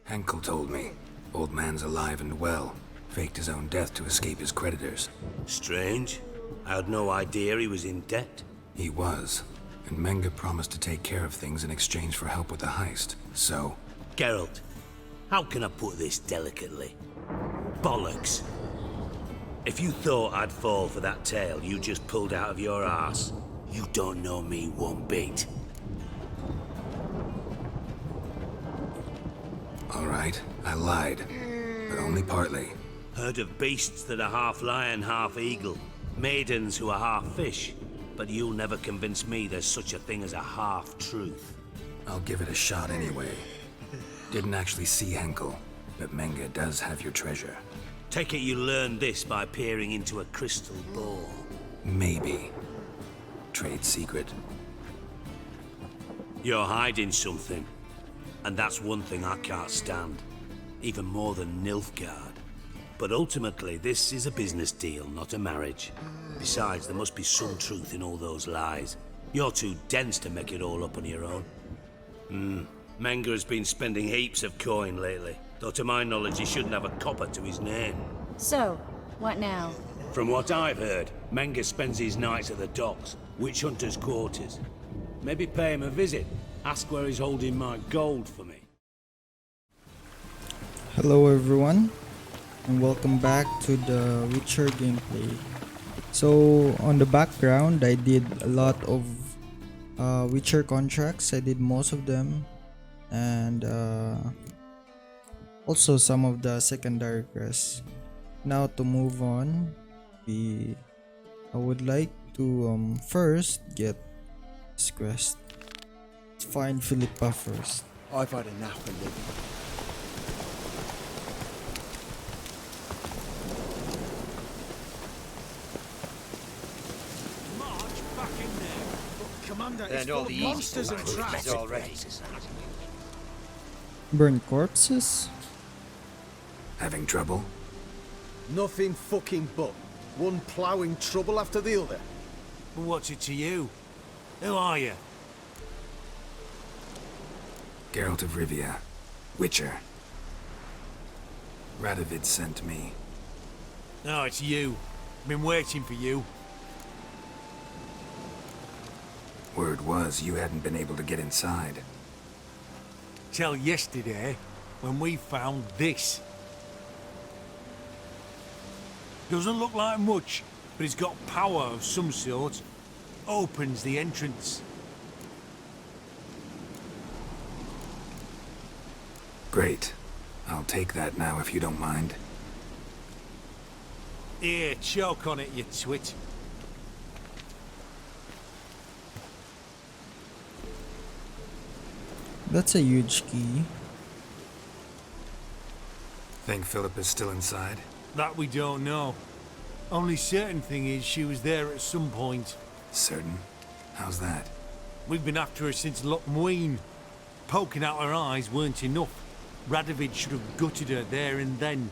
Henkel told me. Old man's alive and well. Faked his own death to escape his creditors. Strange. I had no idea he was in debt. He was. And Menge promised to take care of things in exchange for help with the heist. So... Geralt, how can I put this delicately? Bollocks. If you thought I'd fall for that tale you just pulled out of your arse, you don't know me one bit. Alright, I lied. But only partly. Heard of beasts that are half lion, half eagle. Maidens who are half fish. But you'll never convince me there's such a thing as a half-truth. I'll give it a shot anyway. Didn't actually see Henkel, but Menge does have your treasure. Take it you learned this by peering into a crystal ball. Maybe. Trade secret. You're hiding something. And that's one thing I can't stand. Even more than Nilfgaard. But ultimately, this is a business deal, not a marriage. Besides, there must be some truth in all those lies. You're too dense to make it all up on your own. Menge has been spending heaps of coin lately. Though to my knowledge, he shouldn't have a copper to his name. So, what now? From what I've heard, Menge spends his nights at the docks, witch hunters' quarters. Maybe pay him a visit. Ask where he's holding my gold for me. Hello everyone, and welcome back to the Witcher gameplay. So on the background, I did a lot of Witcher contracts. I did most of them, and also some of the secondary quests. Now to move on, I would like to first get this quest. Let's find Philippa first. I've had enough of living. Commander, it's full of monsters and traps already. Burn corpses? Having trouble? Nothing fucking but. One ploughing trouble after the other. But what's it to you? Who are you? Geralt of Rivia. Witcher. Radovid sent me. No, it's you. Been waiting for you. Word was you hadn't been able to get inside. Till yesterday, when we found this. Doesn't look like much, but it's got power of some sort. Opens the entrance. Great. I'll take that now if you don't mind. Here, choke on it, you twit. That's a huge key. Think Philip is still inside? That we don't know. Only certain thing is she was there at some point. Certain? How's that? We've been after her since Lochmuin. Poking out her eyes weren't enough. Radovid should have gutted her there and then.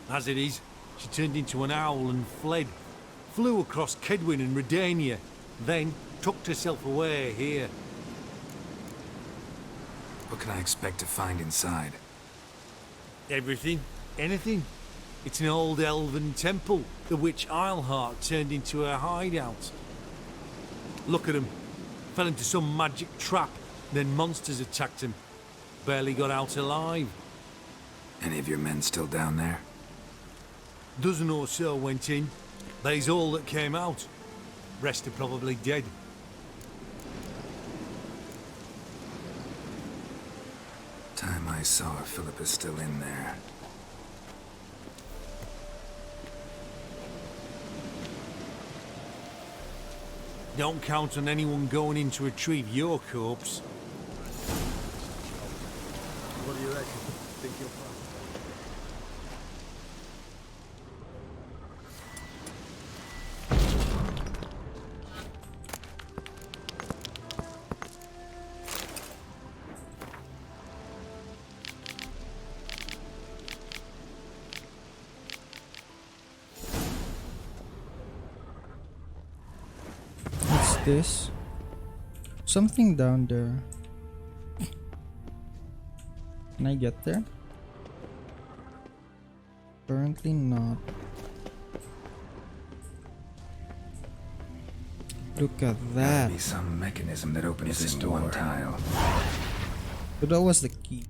As it is, she turned into an owl and fled. Flew across Kedwin and Redania. Then tucked herself away here. What can I expect to find inside? Everything. Anything. It's an old elven temple, the witch Eilhart turned into a hideout. Look at him. Fell into some magic trap, then monsters attacked him. Barely got out alive. Any of your men still down there? Dozen or so went in. They's all that came out. Rest are probably dead. Time I saw her, Philip is still in there. Don't count on anyone going in to retrieve your corpse. What do you reckon? Think you'll find? What's this? Something down there. Can I get there? Currently not. Look at that. Gotta be some mechanism that opens this door. One tile. So that was the key.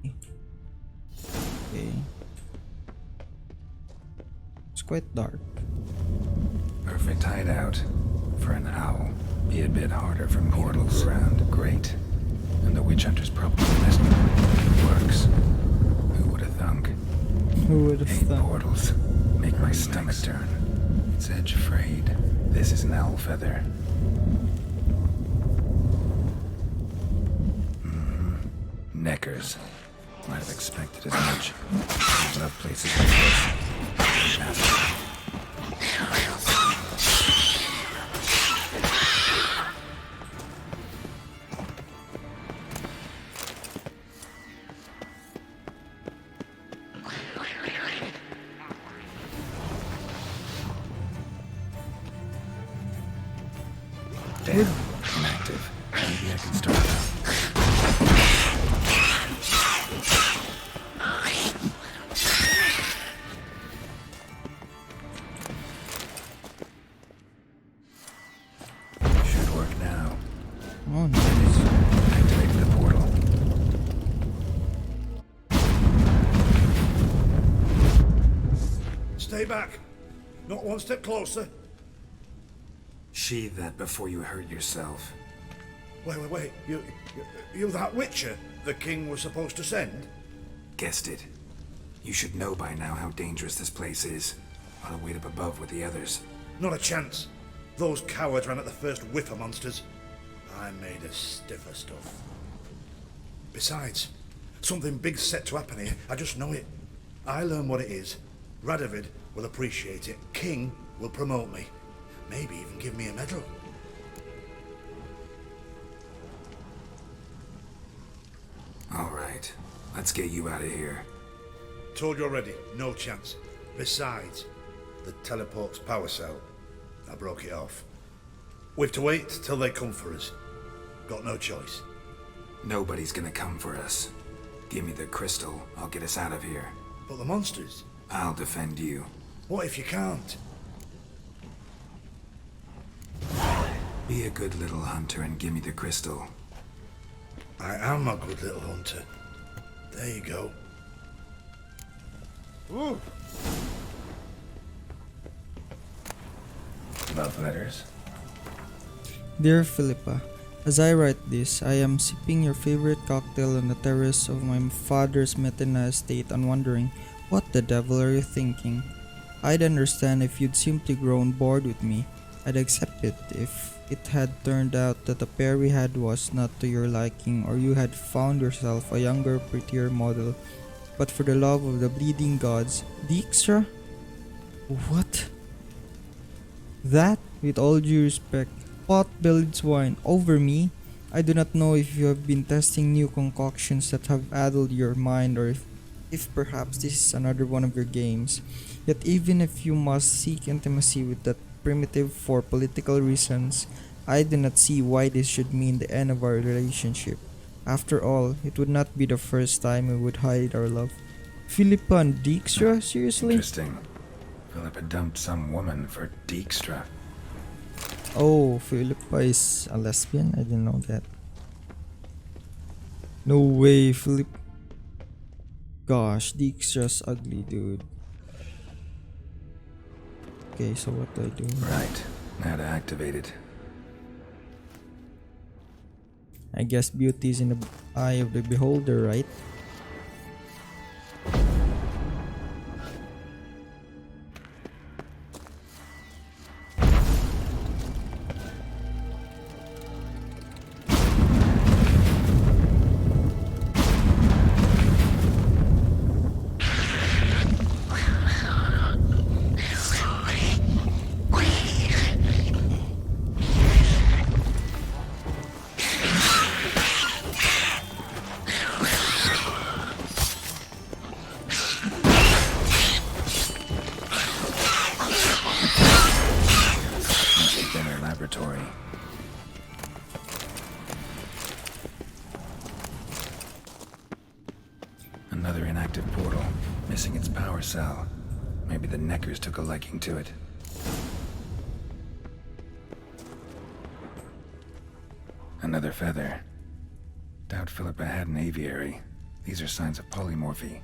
Okay. It's quite dark. Perfect hideout for an owl. Be a bit harder for portals around. Great. And the witch hunter's probably messed with it. Works. Who would have thunk? Who would have thought? Portals make my stomach turn. It's edge frayed. This is an owl feather. Neckers. Might have expected as much. I love places like this. Damn, inactive. Maybe I can start now. Should work now. Oh, nice. Activated the portal. Stay back. Not one step closer. Sheathe that before you hurt yourself. Wait. You that Witcher the king was supposed to send? Guessed it. You should know by now how dangerous this place is. I'll wait up above with the others. Not a chance. Those cowards ran at the first whiff of monsters. I made a stiffer stuff. Besides, something big's set to happen here. I just know it. I learn what it is. Radovid will appreciate it. King will promote me. Maybe even give me a medal. All right, let's get you out of here. Told you already, no chance. Besides, the teleport's power cell. I broke it off. We've to wait till they come for us. Got no choice. Nobody's gonna come for us. Give me the crystal, I'll get us out of here. But the monsters? I'll defend you. What if you can't? Be a good little hunter and give me the crystal. I am a good little hunter. There you go. Ooh. Love letters? Dear Philippa, as I write this, I am sipping your favorite cocktail on the terrace of my father's Metena estate and wondering, what the devil are you thinking? I'd understand if you'd simply grown bored with me. I'd accept it if it had turned out that the pair we had was not to your liking or you had found yourself a younger, prettier model. But for the love of the bleeding gods, Dijkstra? What? That, with all due respect, pot-bellied swine over me? I do not know if you have been testing new concoctions that have addled your mind or if perhaps this is another one of your games. Yet even if you must seek intimacy with that primitive for political reasons, I do not see why this should mean the end of our relationship. After all, it would not be the first time we would hide our love. Philippa and Dijkstra? Seriously? Interesting. Philippa dumped some woman for Dijkstra. Oh, Philippa is a lesbian? I didn't know that. No way, Philip. Gosh, Dijkstra's ugly, dude. Okay, so what do I do? Right. Now to activate it. I guess beauty is in the eye of the beholder, right? an active portal, missing its power cell. Maybe the Neckers took a liking to it. Another feather. Doubt Philippa had an aviary. These are signs of polymorphy.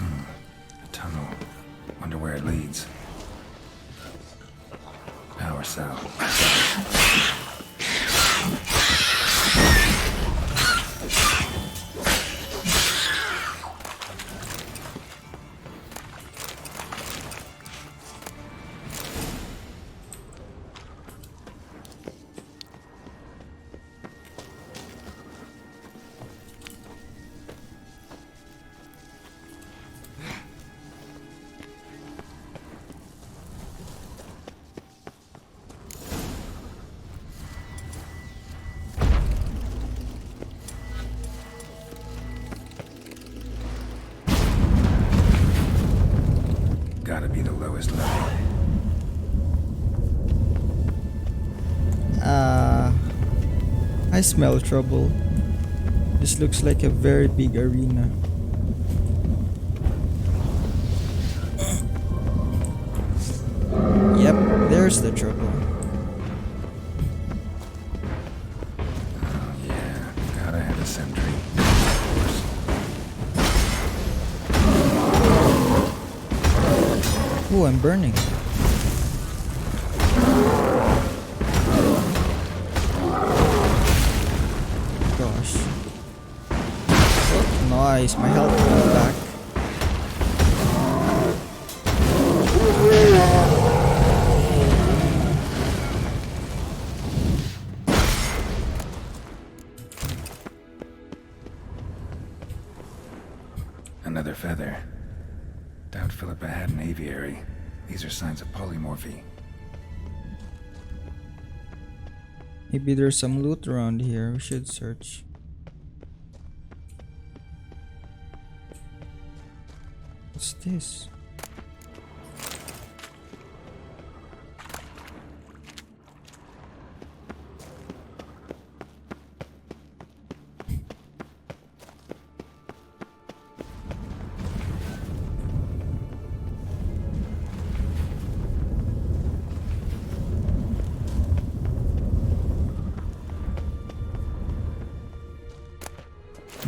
A tunnel. Wonder where it leads. Power cell. Gotta be the lowest level. I smell trouble. This looks like a very big arena. Yep, there's the trouble. Oh yeah, gotta have a sentry. Oh, I'm burning. Gosh. Oh, nice, my health went back. Another feather. Doubt Philippa had an aviary. These are signs of polymorphy. Maybe there's some loot around here. We should search. What's this?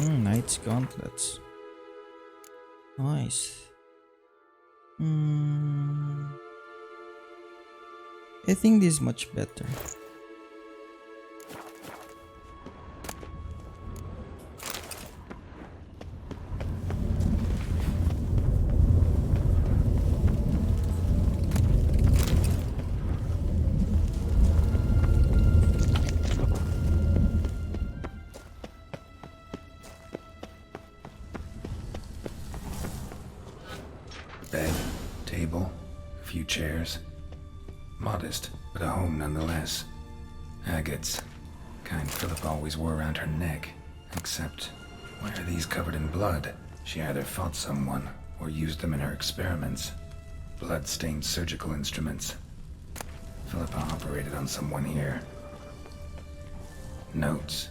Knight's gauntlets. Nice. I think this is much better. Bed, table, a few chairs. Modest, but a home nonetheless. Agates. Kind Philippa always wore around her neck. Except, why are these covered in blood? She either fought someone, or used them in her experiments. Blood-stained surgical instruments. Philippa operated on someone here. Notes.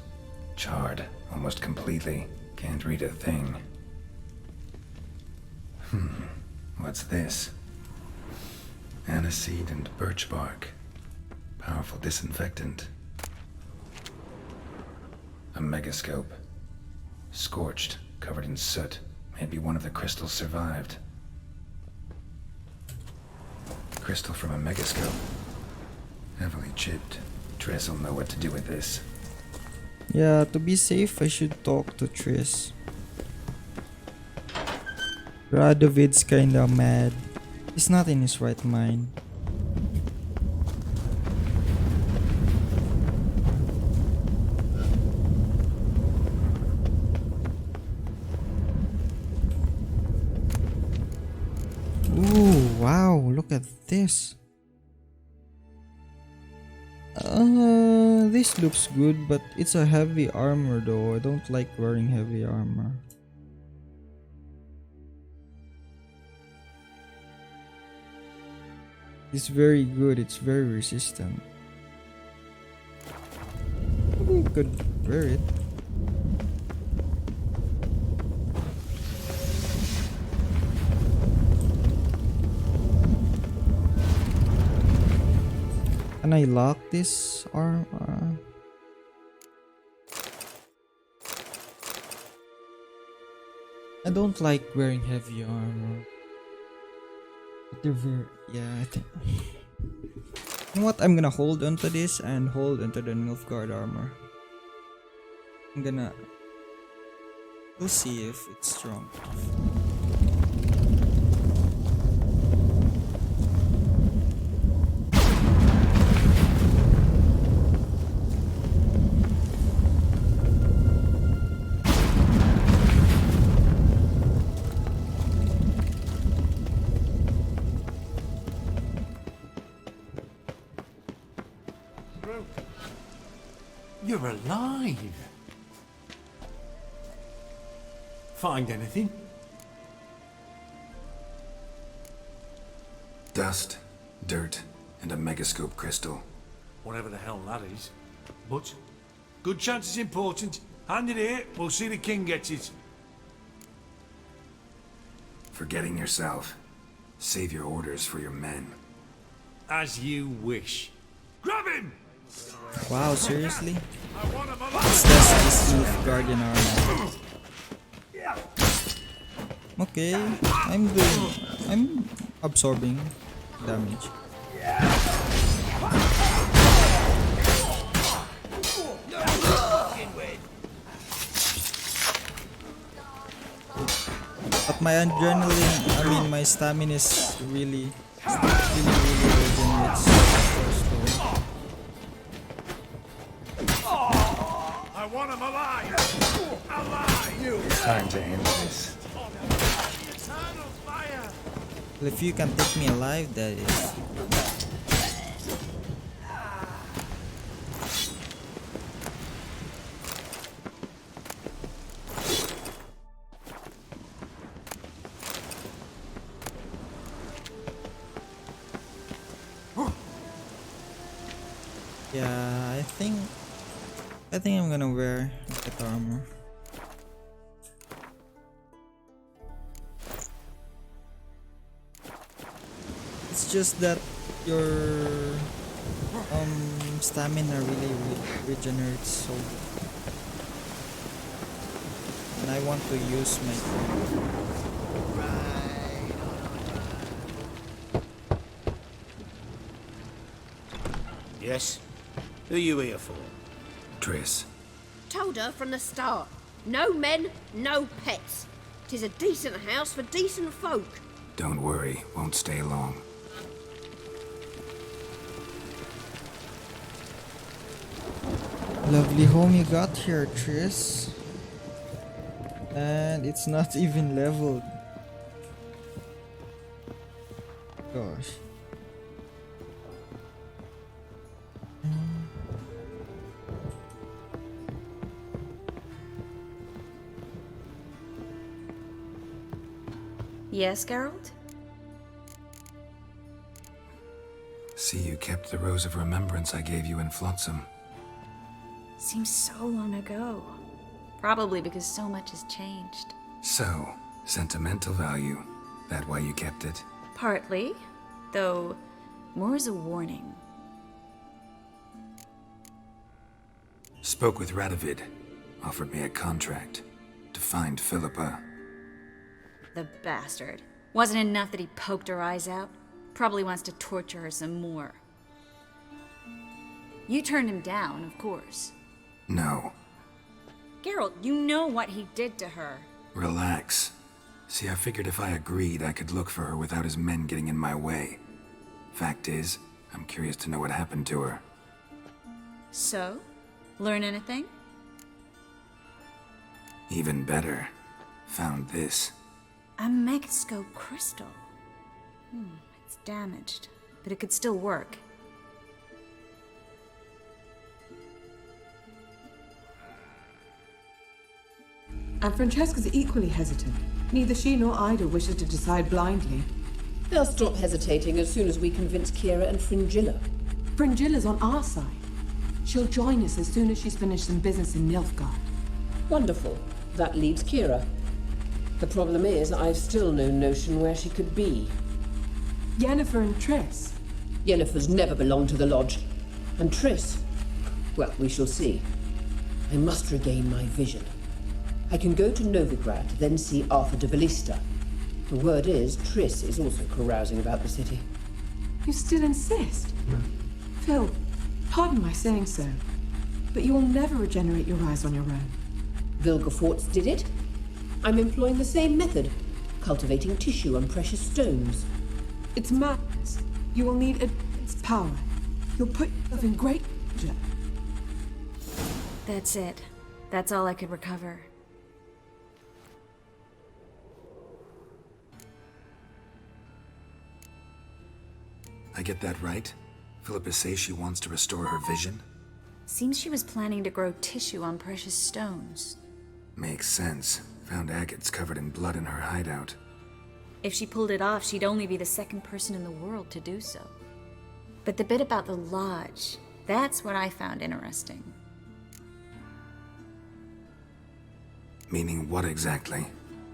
Charred, almost completely. Can't read a thing. What's this? Aniseed and birch bark. Powerful disinfectant. A megascope. Scorched, covered in soot. Maybe one of the crystals survived. Crystal from a megascope. Heavily chipped. Triss will know what to do with this. Yeah, to be safe, I should talk to Triss. Radovid's kinda mad. He's not in his right mind. Ooh, wow, look at this. This looks good, but it's a heavy armor though. I don't like wearing heavy armor. It's very good. It's very resistant. Maybe you could wear it. Can I lock this arm? I don't like wearing heavy armor. But they're very, yeah, I think. You know what? I'm gonna hold onto this and hold onto the Nilfgaard armor. We'll see if it's strong. You're alive. Find anything? Dust, dirt, and a megascope crystal. Whatever the hell that is. But good chance is important. Hand it here, we'll see the king gets it. Forgetting yourself. Save your orders for your men. As you wish. Grab him! Wow, seriously? It's just this Nilfgaardian armor. Okay, I'm absorbing damage. But my adrenaline, my stamina is really regenerates so slow. I want him alive! Alive! Time to end this. Well, if you can take me alive, that is. Yeah, I think I'm gonna wear that armor. It's just that your stamina really regenerates, so and I want to use my Yes? Who are you here for? Triss. Told her from the start. No men, no pets. 'Tis a decent house for decent folk. Don't worry, won't stay long. lovely home you got here, Triss. And it's not even leveled. Gosh. Yes, Geralt? See, you kept the Rose of Remembrance I gave you in Flotsam. Seems so long ago. Probably because so much has changed. So, sentimental value. That why you kept it? Partly, though more as a warning. Spoke with Radovid. Offered me a contract. To find Philippa. The bastard. Wasn't enough that he poked her eyes out? Probably wants to torture her some more. You turned him down, of course. No. Geralt, you know what he did to her. Relax. See, I figured if I agreed, I could look for her without his men getting in my way. Fact is, I'm curious to know what happened to her. So? Learn anything? Even better. Found this. A megascope crystal. It's damaged, but it could still work. And Francesca's equally hesitant. Neither she nor Ida wishes to decide blindly. They'll stop hesitating as soon as we convince Kira and Fringilla. Fringilla's on our side. She'll join us as soon as she's finished some business in Nilfgaard. Wonderful. That leaves Kira. The problem is, I've still no notion where she could be. Yennefer and Triss. Yennefer's never belonged to the Lodge. And Triss, well, we shall see. I must regain my vision. I can go to Novigrad, then see Arthur de Ballista. The word is, Triss is also carousing about the city. You still insist? Phil, pardon my saying so, but you will never regenerate your eyes on your own. Vilgefortz did it. I'm employing the same method, cultivating tissue and precious stones. It's madness. You will need its power. You'll put yourself in great danger. That's it. That's all I could recover. I get that right? Philippa says she wants to restore her vision? Seems she was planning to grow tissue on precious stones. Makes sense. Found agates covered in blood in her hideout. If she pulled it off, she'd only be the second person in the world to do so. But the bit about the Lodge, that's what I found interesting. Meaning what exactly?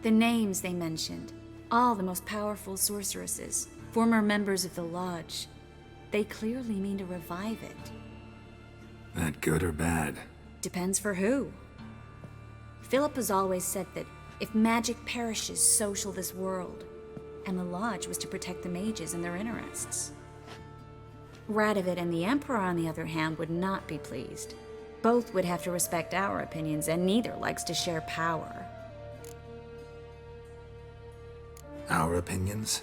The names they mentioned. All the most powerful sorceresses, former members of the Lodge. They clearly mean to revive it. That good or bad? Depends for who. Philip has always said that if magic perishes, so shall this world. And the Lodge was to protect the mages and their interests. Radovid and the Emperor, on the other hand, would not be pleased. Both would have to respect our opinions, and neither likes to share power. Our opinions?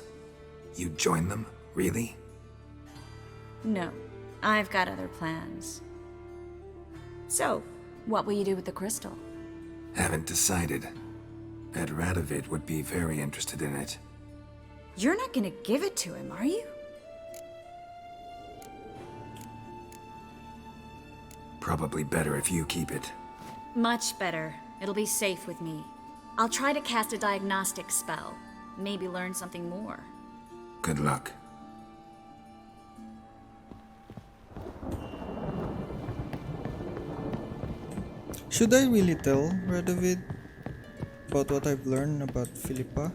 You join them? Really? No, I've got other plans. So, what will you do with the crystal? Haven't decided. Ed Radovid would be very interested in it. You're not gonna give it to him, are you? Probably better if you keep it. Much better. It'll be safe with me. I'll try to cast a diagnostic spell. Maybe learn something more. Good luck. Should I really tell Radovid about what I've learned about Philippa?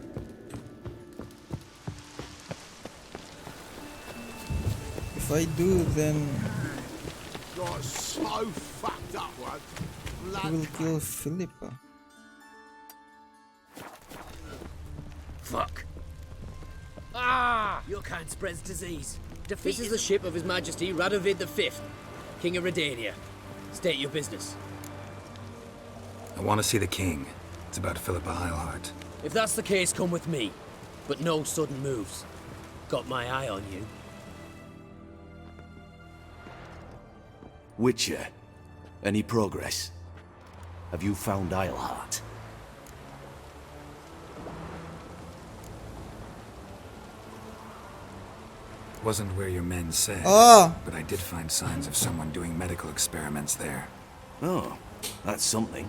If I do, then Got so fucked up once. he will kill Philippa. Fuck. Ah! Your kind spreads disease. This is the ship of His Majesty Radovid V, King of Redania. State your business. I want to see the king. It's about Philippa Eilhart. If that's the case, come with me. But no sudden moves. Got my eye on you. Witcher, any progress? Have you found Eilhart? Wasn't where your men said, Ah! but I did find signs of someone doing medical experiments there. Oh, that's something.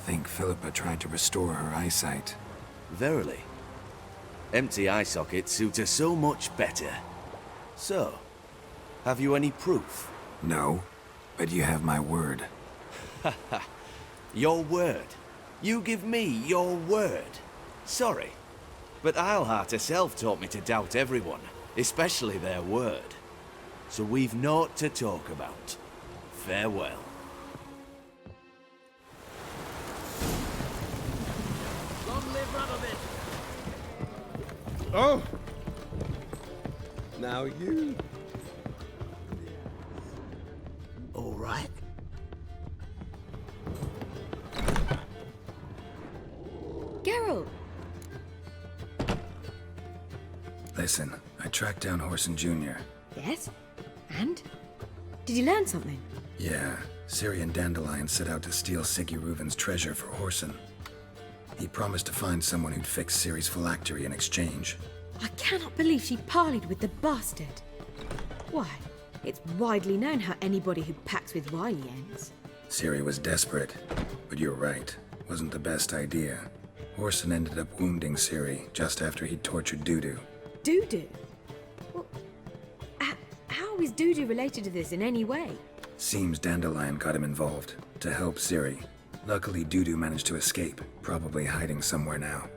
Think Philippa tried to restore her eyesight. Verily. Empty eye sockets suit her so much better. So, have you any proof? No, but you have my word. Your word? You give me your word? Sorry, but Eilhart herself taught me to doubt everyone, especially their word. So we've naught to talk about. Farewell. Long live Radovid! Oh! Now you. All right. Geralt! Listen, I tracked down Horson Jr. Yes? And? Did you learn something? Yeah, Ciri and Dandelion set out to steal Siggy Reuven's treasure for Horson. He promised to find someone who'd fix Ciri's phylactery in exchange. I cannot believe she parleyed with the bastard. Why, it's widely known how anybody who pacts with Wily ends. Ciri was desperate, but you're right. Wasn't the best idea. Horson ended up wounding Ciri just after he'd tortured Dudu. Dudu? Well, how is Dudu related to this in any way? Seems Dandelion got him involved to help Ciri. Luckily, Dudu managed to escape, probably hiding somewhere now.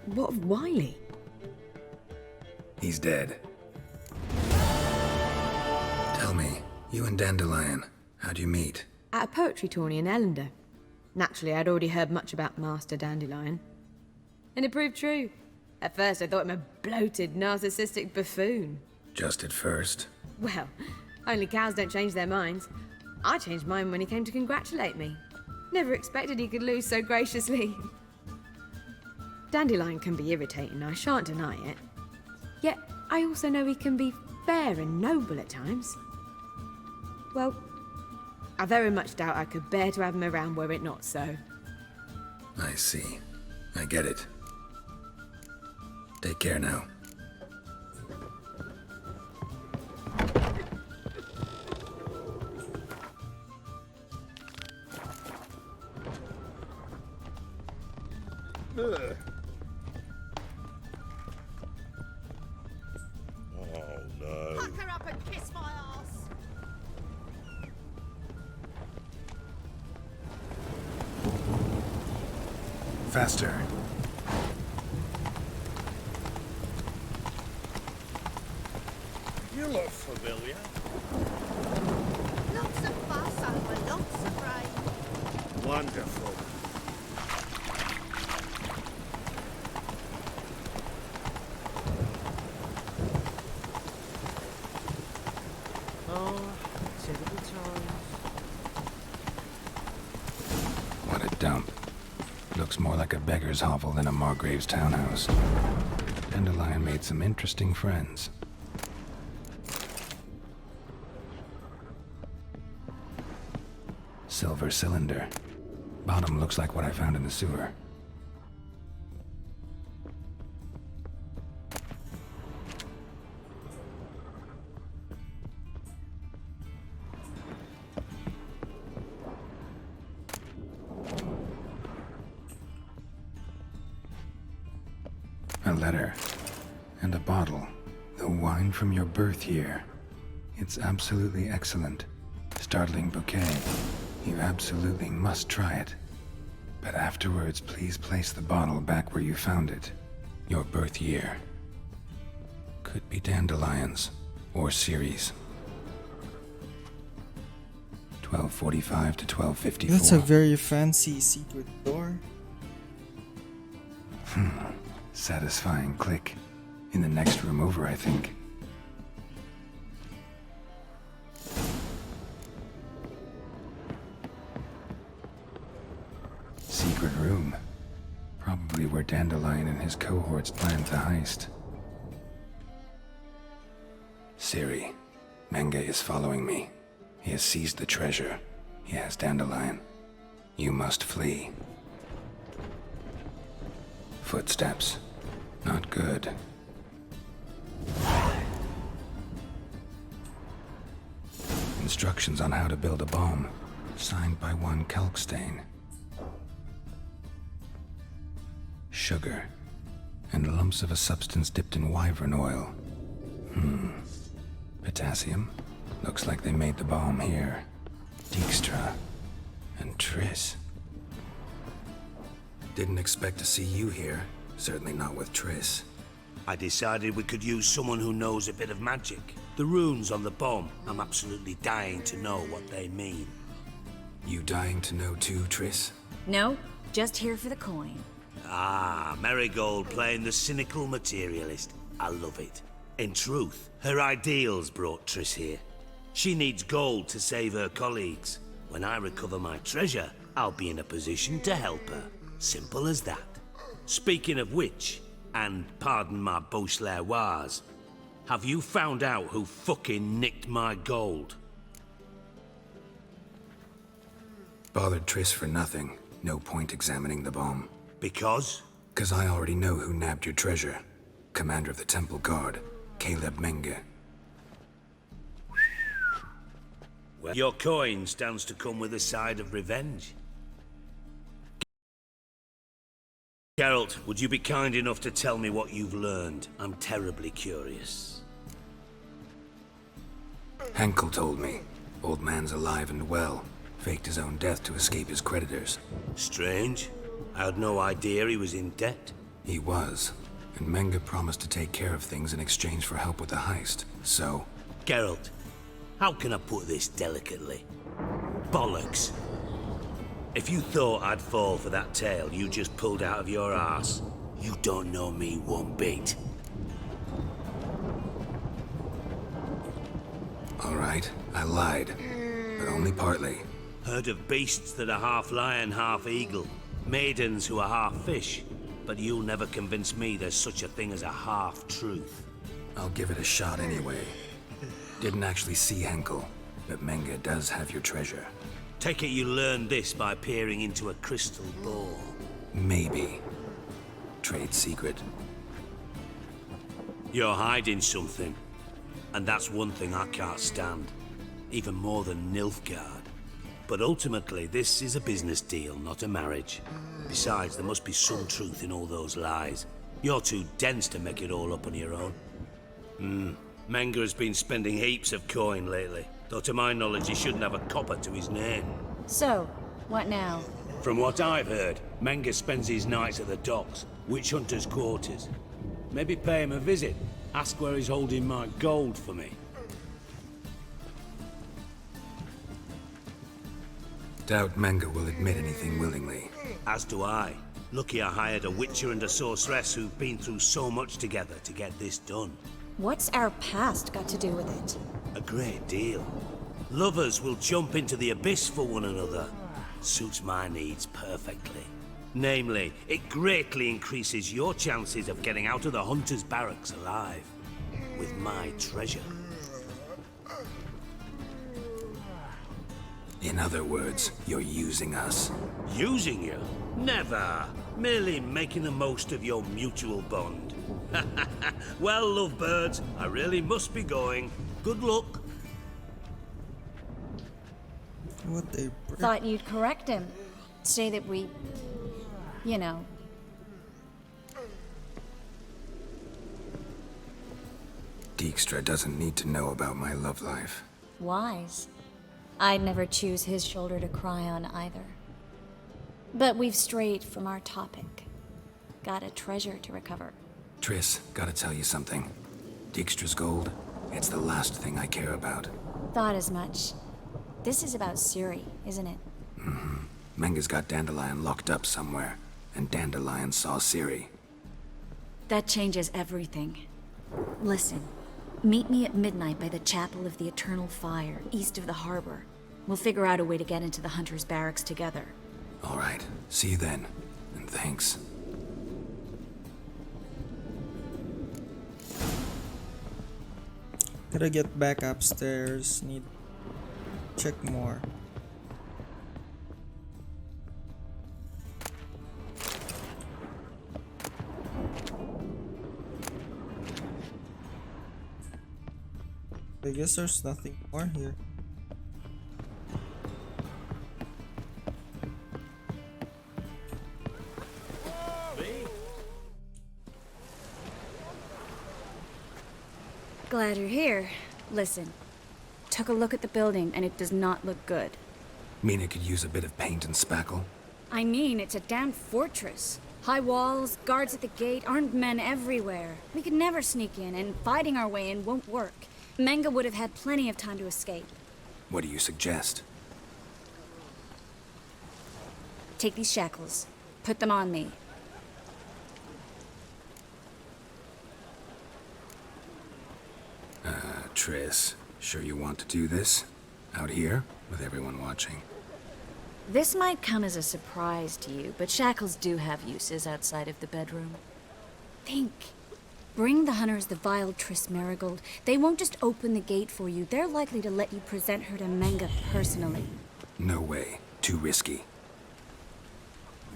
What of Wiley? He's dead. Tell me, you and Dandelion, how'd you meet? At a poetry tourney in Ellender. Naturally, I'd already heard much about Master Dandelion. And it proved true. At first, I thought him a bloated, narcissistic buffoon. Just at first. Well, only cows don't change their minds. I changed mine when he came to congratulate me. Never expected he could lose so graciously. Dandelion can be irritating, I shan't deny it. Yet, I also know he can be fair and noble at times. Well, I very much doubt I could bear to have him around were it not so. I see. I get it. Take care now. Oh no. Pack her up and kiss my ass. Faster. You look familiar. Lots of fuss over lots of rain. Wonderful. Oh, typical times. What a dump. Looks more like a beggar's hovel than a Margrave's townhouse. Dandelion made some interesting friends. Silver cylinder. Bottom looks like what I found in the sewer. A letter. And a bottle. The wine from your birth year. It's absolutely excellent. Startling bouquet. You absolutely must try it. But afterwards, please place the bottle back where you found it. Your birth year. Could be Dandelion's. Or Ciri's. 1245 to 1254. That's a very fancy secret door. Satisfying click. In the next room over, I think. Secret room. Probably where Dandelion and his cohorts plan to heist. Ciri, Menge is following me. He has seized the treasure. He has Dandelion. You must flee. Footsteps. Not good. Instructions on how to build a bomb. Signed by one Kalkstain. Sugar. And lumps of a substance dipped in wyvern oil. Potassium. Looks like they made the bomb here. Dijkstra. And Triss. Didn't expect to see you here. Certainly not with Triss. I decided we could use someone who knows a bit of magic. The runes on the bomb, I'm absolutely dying to know what they mean. You dying to know too, Triss? No, just here for the coin. Ah, Marigold playing the cynical materialist. I love it. In truth, her ideals brought Triss here. She needs gold to save her colleagues. When I recover my treasure, I'll be in a position to help her. Simple as that. Speaking of which, and pardon my Beauclervois, have you found out who fucking nicked my gold? Bothered Triss for nothing. No point examining the bomb. Because? 'Cause I already know who nabbed your treasure. Commander of the Temple Guard, Caleb Menge. Well, your coin stands to come with a side of revenge. Geralt, would you be kind enough to tell me what you've learned? I'm terribly curious. Henkel told me. Old man's alive and well. Faked his own death to escape his creditors. Strange. I had no idea he was in debt. He was. And Menge promised to take care of things in exchange for help with the heist. So... Geralt, how can I put this delicately? Bollocks. If you thought I'd fall for that tale you just pulled out of your arse, you don't know me one bit. All right, I lied. But only partly. Heard of beasts that are half lion, half eagle. Maidens who are half fish. But you'll never convince me there's such a thing as a half-truth. I'll give it a shot anyway. Didn't actually see Henkel, but Menge does have your treasure. Take it you learned this by peering into a crystal ball. Maybe. Trade secret. You're hiding something. And that's one thing I can't stand. Even more than Nilfgaard. But ultimately, this is a business deal, not a marriage. Besides, there must be some truth in all those lies. You're too dense to make it all up on your own. Menge has been spending heaps of coin lately. Though to my knowledge, he shouldn't have a copper to his name. So, what now? From what I've heard, Menge spends his nights at the docks, witch hunters' quarters. Maybe pay him a visit. Ask where he's holding my gold for me. Doubt Menge will admit anything willingly. As do I. Lucky I hired a witcher and a sorceress who've been through so much together to get this done. What's our past got to do with it? A great deal. Lovers will jump into the abyss for one another. Suits my needs perfectly. Namely, it greatly increases your chances of getting out of the hunter's barracks alive. With my treasure. In other words, you're using us. Using you? Never. Merely making the most of your mutual bond. Well, lovebirds, I really must be going. Good luck. What a... Thought you'd correct him. Say that we... you know... Dijkstra doesn't need to know about my love life. wise. I'd never choose his shoulder to cry on either. But we've strayed from our topic. Got a treasure to recover. Triss, gotta tell you something. Dijkstra's gold, it's the last thing I care about. Thought as much. This is about Ciri, isn't it? Mm-hmm. Menge's got Dandelion locked up somewhere, and Dandelion saw Ciri. That changes everything. Listen, meet me at midnight by the Chapel of the Eternal Fire, east of the harbor. We'll figure out a way to get into the Hunter's Barracks together. All right, see you then, and thanks. Gotta get back upstairs, need check more. I guess there's nothing more here. Glad you're here. Listen, took a look at the building and it does not look good. Mean it could use a bit of paint and spackle? I mean, it's a damn fortress. High walls, guards at the gate, armed men everywhere. We could never sneak in, and fighting our way in won't work. Menge would have had plenty of time to escape. What do you suggest? Take these shackles. Put them on me. Triss, sure you want to do this? Out here, with everyone watching? This might come as a surprise to you, but shackles do have uses outside of the bedroom. Think. Bring the hunters the vile Triss Marigold. They won't just open the gate for you. They're likely to let you present her to Menge personally. No way. Too risky.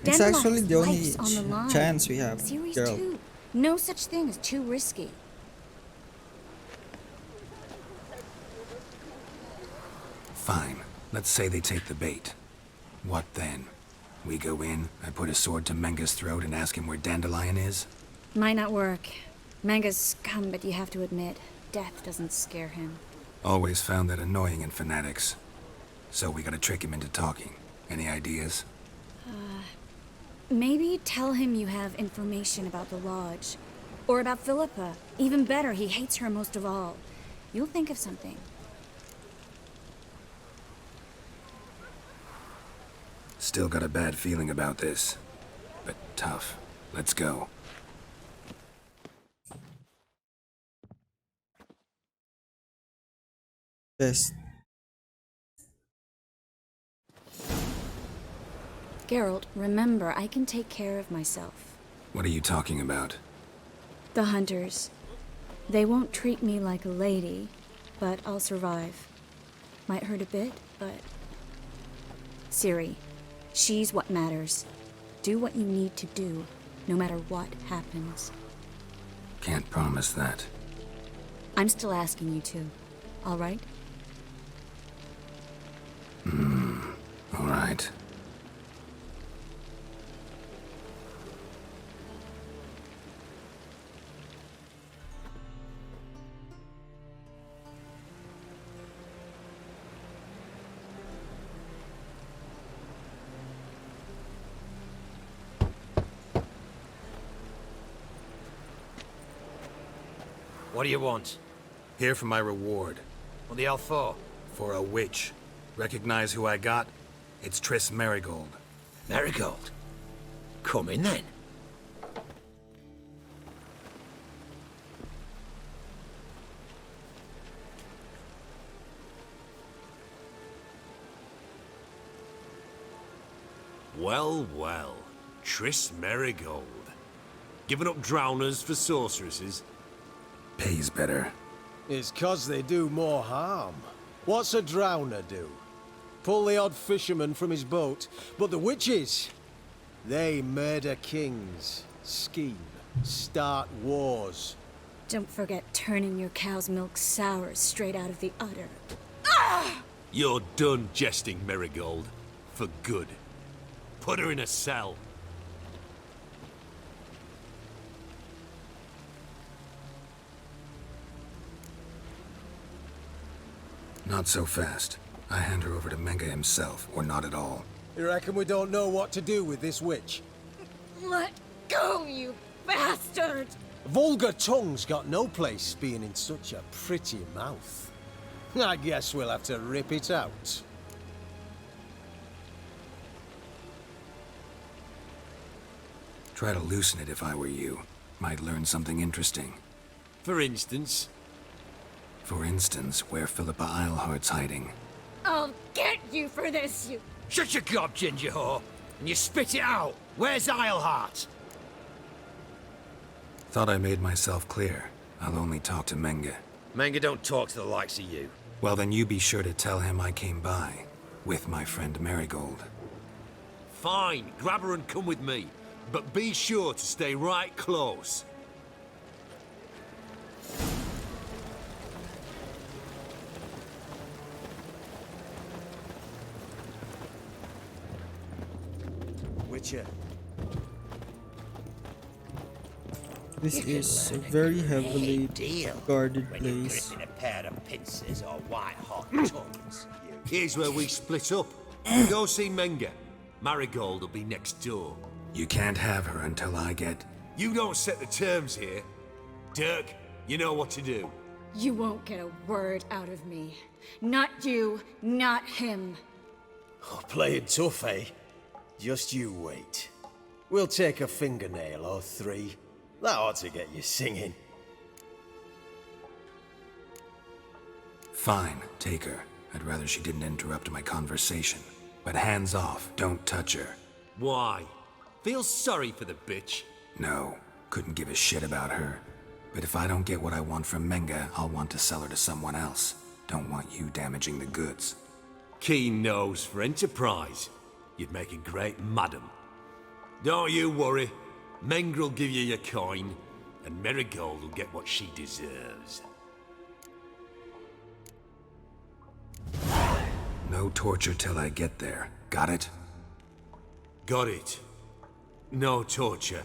It's Dandelion's actually the only life's on the line. chance we have, Series Geralt. 2. No such thing as too risky. Fine. Let's say they take the bait. What then? We go in, I put a sword to Menga's throat and ask him where Dandelion is? Might not work. Manga's scum, but you have to admit, death doesn't scare him. Always found that annoying in fanatics. So we gotta trick him into talking. Any ideas? Maybe tell him you have information about the Lodge. Or about Philippa. Even better, he hates her most of all. You'll think of something. Still got a bad feeling about this. But tough. Let's go. Test. Geralt, remember, I can take care of myself. What are you talking about? The hunters. They won't treat me like a lady, but I'll survive. Might hurt a bit, but... Ciri, she's what matters. Do what you need to do, no matter what happens. Can't promise that. I'm still asking you to, all right? All right. What do you want? Here for my reward. What the hell for? For a witch. Recognize who I got? It's Triss Merigold. Marigold? Come in then. Well, well. Triss Merigold. Giving up drowners for sorceresses? Pays better. It's 'cause they do more harm. What's a drowner do? Pull the odd fisherman from his boat. But the witches, they murder kings, scheme, start wars. Don't forget turning your cow's milk sour straight out of the udder. You're done jesting, Merigold. For good. Put her in a cell. Not so fast. I hand her over to Menga himself, or not at all. You reckon we don't know what to do with this witch? Let go, you bastard! Vulgar tongue's got no place being in such a pretty mouth. I guess we'll have to rip it out. Try to loosen it if I were you. Might learn something interesting. For instance? For instance, where Philippa Eilhart's hiding. I'll get you for this, you... Shut your gob, ginger whore, and you spit it out. Where's Eilhart? Thought I made myself clear. I'll only talk to Menga. Manga don't talk to the likes of you. Well, then you be sure to tell him I came by. With my friend Merigold. Fine, grab her and come with me. But be sure to stay right close. Witcher. This is a very heavily guarded place. A pair of pincers or white-hot tongues. Here's where we split up. Go see Menga. Marigold will be next door. You can't have her until I get... You don't set the terms here. Dirk, you know what to do. You won't get a word out of me. Not you, not him. Oh, playing tough, eh? Just you wait. We'll take a fingernail or three. That ought to get you singing. Fine, take her. I'd rather she didn't interrupt my conversation. But hands off, don't touch her. Why? Feel sorry for the bitch? No, couldn't give a shit about her. But if I don't get what I want from Menga, I'll want to sell her to someone else. Don't want you damaging the goods. Keen nose for enterprise. You'd make a great madam. Don't you worry. Mengrel will give you your coin, and Merigold will get what she deserves. No torture till I get there. Got it? Got it. No torture.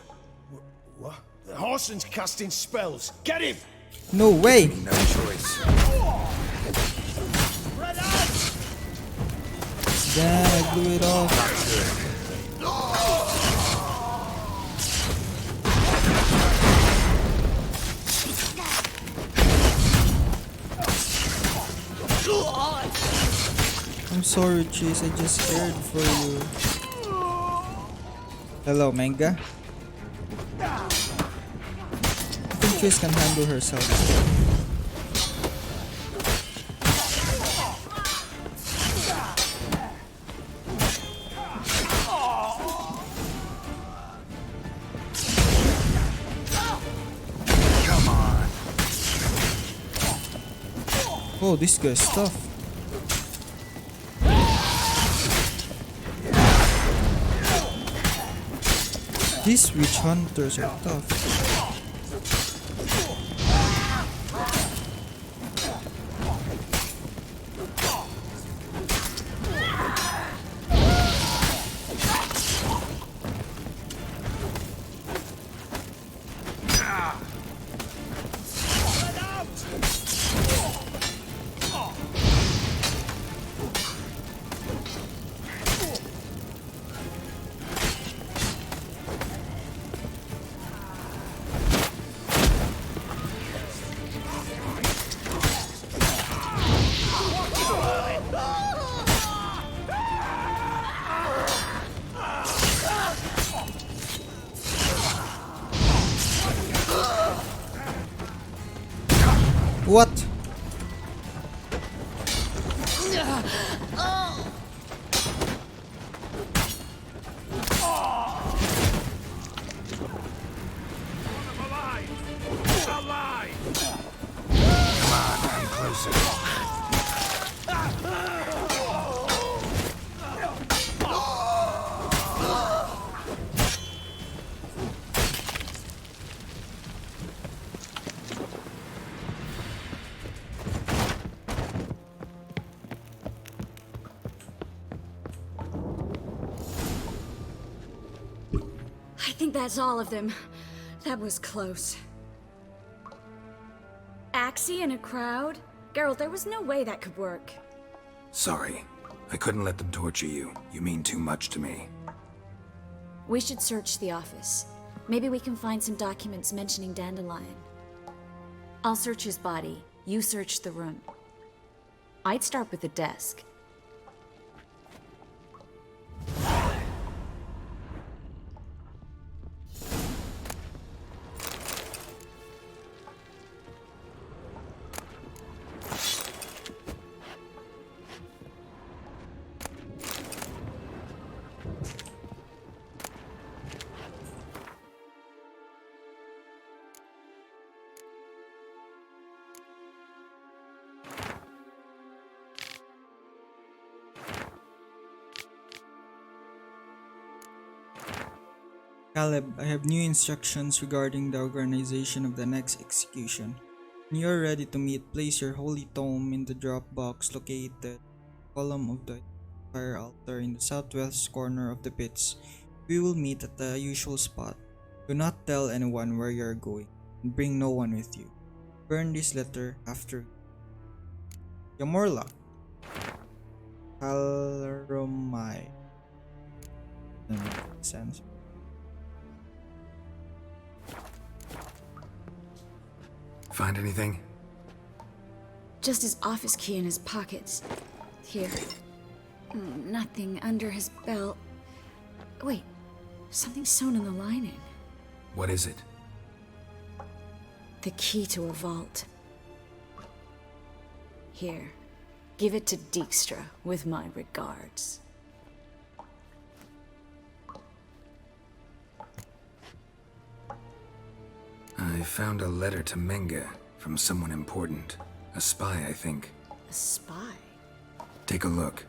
What? The Horson's casting spells. Get him! No way! No choice. Damn, I blew it off. I'm sorry, Chase. I just scared for you. Hello, Manga. I think Chase can handle herself. Come on. Oh, this guy's tough. These witch hunters are tough. What? I think that's all of them. That was close. Axie in a crowd? Geralt, there was no way that could work. Sorry. I couldn't let them torture you. You mean too much to me. We should search the office. Maybe we can find some documents mentioning Dandelion. I'll search his body. You search the room. I'd start with the desk. Caleb, I have new instructions regarding the organization of the next execution. When you are ready to meet, place your holy tome in the drop box located in the column of the fire altar in the southwest corner of the pits. We will meet at the usual spot. Do not tell anyone where you are going, and bring no one with you. Burn this letter after. Yamorla. Kalromai. That makes sense. Find anything? Just his office key in his pockets. Here. Nothing under his belt. Wait, something's sewn in the lining. What is it? The key to a vault. Here, give it to Dijkstra with my regards. I found a letter to Menga from someone important. A spy, I think. A spy? Take a look.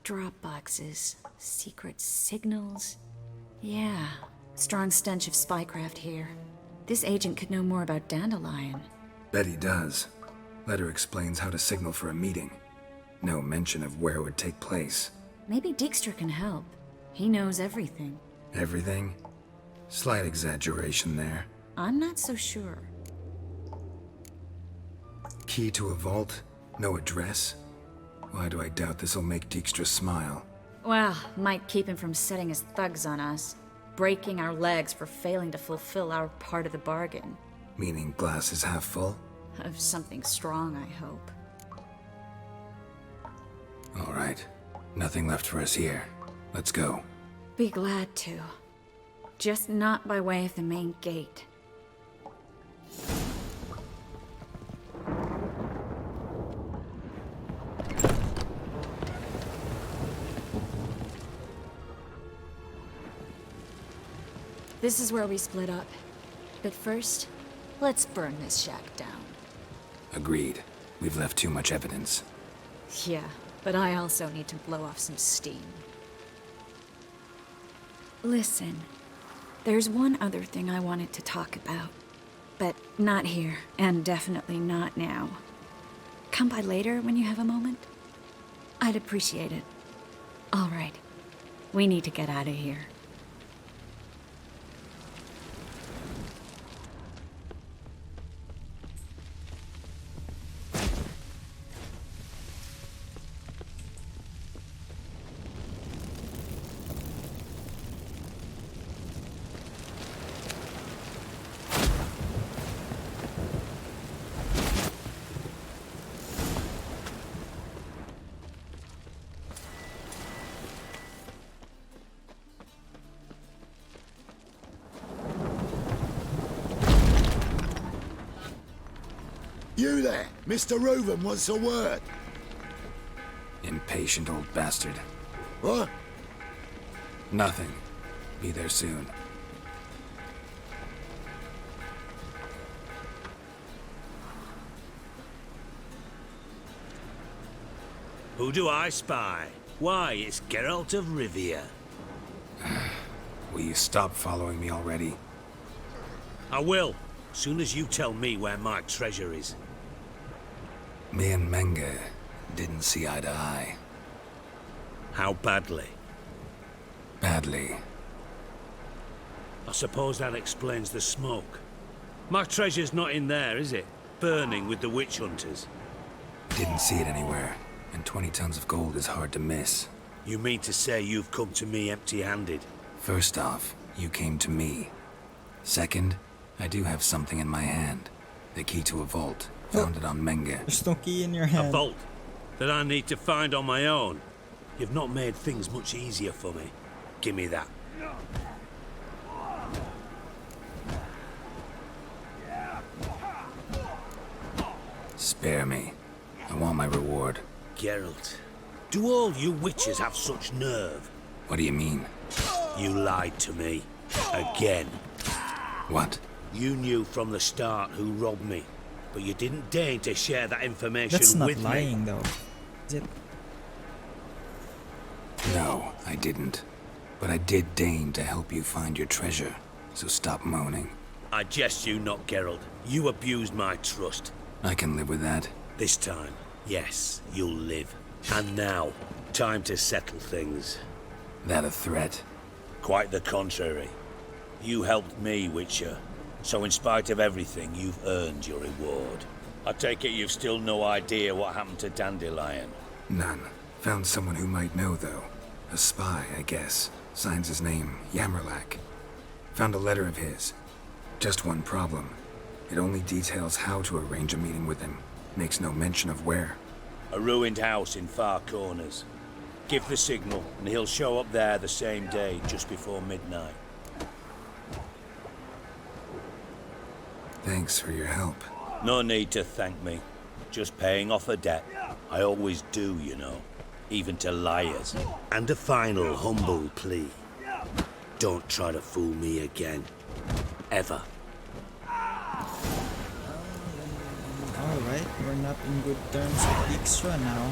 Drop boxes, secret signals. Yeah, strong stench of spycraft here. This agent could know more about Dandelion. Bet he does. Letter explains how to signal for a meeting. No mention of where it would take place. Maybe Dijkstra can help. He knows everything. Everything? Slight exaggeration there. I'm not so sure. Key to a vault? No address? Why do I doubt this'll make Dijkstra smile? Well, might keep him from setting his thugs on us. Breaking our legs for failing to fulfill our part of the bargain. Meaning glass is half full? Of something strong, I hope. All right. Nothing left for us here. Let's go. Be glad to. Just not by way of the main gate. This is where we split up. But first, let's burn this shack down. Agreed. We've left too much evidence. Yeah, but I also need to blow off some steam. Listen, there's one other thing I wanted to talk about. But not here, and definitely not now. Come by later when you have a moment? I'd appreciate it. All right. We need to get out of here. You there, Mr. Reuven wants a word. Impatient old bastard. What? Nothing. Be there soon. Who do I spy? Why, it's Geralt of Rivia. Will you stop following me already? I will, soon as you tell me where my treasure is. Me and Menge didn't see eye to eye. How badly? Badly. I suppose that explains the smoke. My treasure's not in there, is it? Burning with the witch hunters. Didn't see it anywhere, and 20 tons of gold is hard to miss. You mean to say you've come to me empty-handed? First off, you came to me. Second, I do have something in my hand. The key to a vault. Found it on Menge. There's no key in your hand. A vault that I need to find on my own. You've not made things much easier for me. Give me that. Spare me. I want my reward. Geralt, do all you witches have such nerve? What do you mean? You lied to me. Again. What? You knew from the start who robbed me, but you didn't deign to share that information That's not with lying, me. though. Is it? No, I didn't. But I did deign to help you find your treasure, so stop moaning. I jest you not, Geralt. You abused my trust. I can live with that. This time, yes, you'll live. And now, time to settle things. That a threat? Quite the contrary. You helped me, Witcher. So in spite of everything, you've earned your reward. I take it you've still no idea what happened to Dandelion. None. Found someone who might know, though. A spy, I guess. Signs his name, Yammerlack. Found a letter of his. Just one problem. It only details how to arrange a meeting with him. Makes no mention of where. A ruined house in Far Corners. Give the signal, and he'll show up there the same day, just before midnight. Thanks for your help. No need to thank me. Just paying off a debt. I always do, you know. Even to liars. And a final humble plea. Don't try to fool me again. Ever. Alright, we're not in good terms with Dijkstra now.